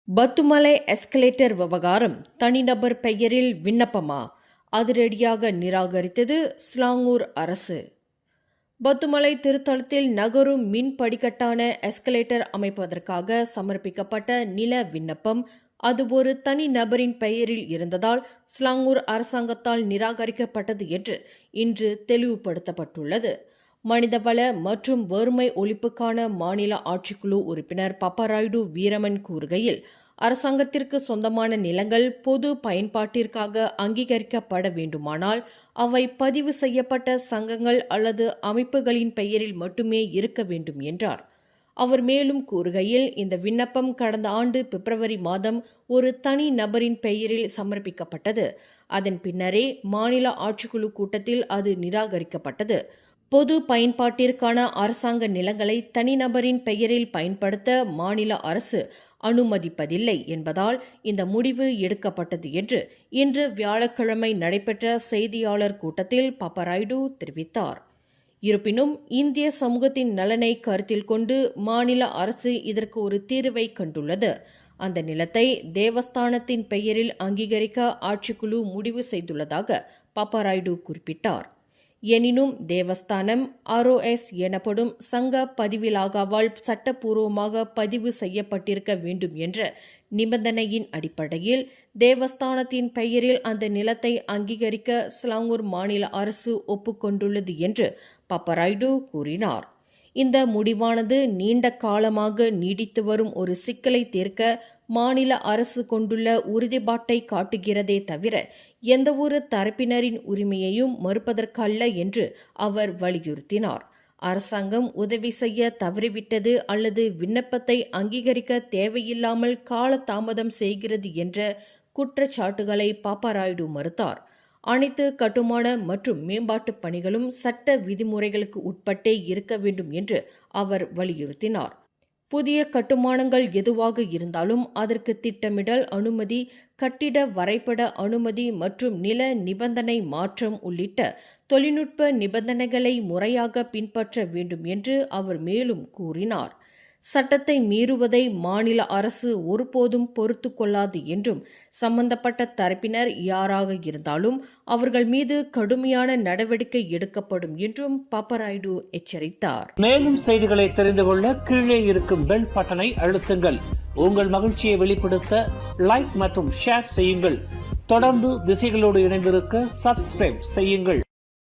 Batumalai escalator விவகாரம் தனிநபர் பெயரில் விண்ணப்பமா? அதிரடியாக நிராகரித்தது ஸ்லாங்கூர் அரசு. பத்துமலை திருத்தலத்தில் நகரும் மின் படிக்கட்டான எஸ்கலேட்டர் அமைப்பதற்காக சமர்ப்பிக்கப்பட்ட நில விண்ணப்பம் அது ஒரு தனி நபரின் பெயரில் இருந்ததால் ஸ்லாங்கூர் அரசாங்கத்தால் நிராகரிக்கப்பட்டது என்று இன்று தெளிவுபடுத்தப்பட்டுள்ளது. மனிதவள மற்றும் வறுமை ஒழிப்புக்கான மாநில ஆட்சிக்குழு உறுப்பினர் பப்பராயுடு வீரமன் கூறுகையில், அரசாங்கத்திற்கு சொந்தமான நிலங்கள் பொது பயன்பாட்டிற்காக அங்கீகரிக்கப்பட வேண்டுமானால் அவை பதிவு செய்யப்பட்ட சங்கங்கள் அல்லது அமைப்புகளின் பெயரில் மட்டுமே இருக்க வேண்டும் என்றார். அவர் மேலும் கூறுகையில், இந்த விண்ணப்பம் கடந்த ஆண்டு பிப்ரவரி மாதம் ஒரு தனி நபரின் பெயரில் சமர்ப்பிக்கப்பட்டது. அதன் பின்னரே மாநில ஆட்சிக்குழு கூட்டத்தில் அது நிராகரிக்கப்பட்டது. பொது பயன்பாட்டிற்கான அரசாங்க நிலங்களை தனிநபரின் பெயரில் பயன்படுத்த மாநில அரசு அனுமதிப்பதில்லை என்பதால் இந்த முடிவு எடுக்கப்பட்டது என்று இன்று வியாழக்கிழமை நடைபெற்ற செய்தியாளர் கூட்டத்தில் பப்பராயுடு தெரிவித்தார். இருப்பினும் இந்திய சமூகத்தின் நலனை கருத்தில் கொண்டு மாநில அரசு இதற்கு ஒரு தீர்வை கண்டுள்ளது. அந்த நிலத்தை தேவஸ்தானத்தின் பெயரில் அங்கீகரிக்க ஆட்சிக்குழு முடிவு செய்துள்ளதாக பப்பராயுடு குறிப்பிட்டார். எனினும் தேவஸ்தானம் ROS எனப்படும் சங்க பதிவிலாகாவால் சட்டப்பூர்வமாக பதிவு செய்யப்பட்டிருக்க வேண்டும் என்ற நிபந்தனையின் அடிப்படையில் தேவஸ்தானத்தின் பெயரில் அந்த நிலத்தை அங்கீகரிக்க ஸ்லாங்கூர் மாநில அரசு ஒப்புக்கொண்டுள்ளது என்று பப்பராயுடு கூறினார். இந்த முடிவானது நீண்ட காலமாக நீடித்து வரும் ஒரு சிக்கலை தீர்க்க மாநில அரசு கொண்டுள்ள உறுதிப்பாட்டை காட்டுகிறதே தவிர எந்தவொரு தரப்பினரின் உரிமையையும் மறுப்பதற்கல்ல என்று அவர் வலியுறுத்தினார். அரசாங்கம் உதவி செய்ய தவறிவிட்டது அல்லது விண்ணப்பத்தை அங்கீகரிக்க தேவையில்லாமல் காலதாமதம் செய்கிறது என்ற குற்றச்சாட்டுகளை பப்பராயுடு மறுத்தார். அனைத்து கட்டுமான மற்றும் மேம்பாட்டு பணிகளும் சட்ட விதிமுறைகளுக்கு உட்பட்டே இருக்க வேண்டும் என்று அவர் வலியுறுத்தினார். புதிய கட்டுமானங்கள் எதுவாக இருந்தாலும் அதற்கு திட்டமிடல் அனுமதி, கட்டிட வரைபட அனுமதி மற்றும் நில நிபந்தனை மாற்றம் உள்ளிட்ட தொழில்நுட்ப நிபந்தனைகளை முறையாக பின்பற்ற வேண்டும் என்று அவர் மேலும் கூறினார். சட்டத்தை மீறுவதை மாநில அரசு ஒருபோதும் பொறுத்து கொள்ளாது என்றும் சம்பந்தப்பட்ட தரப்பினர் யாராக இருந்தாலும் அவர்கள் மீது கடுமையான நடவடிக்கை எடுக்கப்படும் என்றும் பப்பராயுடு எச்சரித்தார். மேலும் செய்திகளை தெரிந்து கொள்ள கீழே இருக்கும் பெல் பட்டனை அழுத்துங்கள். உங்கள் மகிழ்ச்சியை வெளிப்படுத்த லைக் மற்றும் ஷேர் செய்யுங்கள். தொடர்ந்து திசைகளோடு இணைந்திருக்க சப்ஸ்கிரைப் செய்யுங்கள்.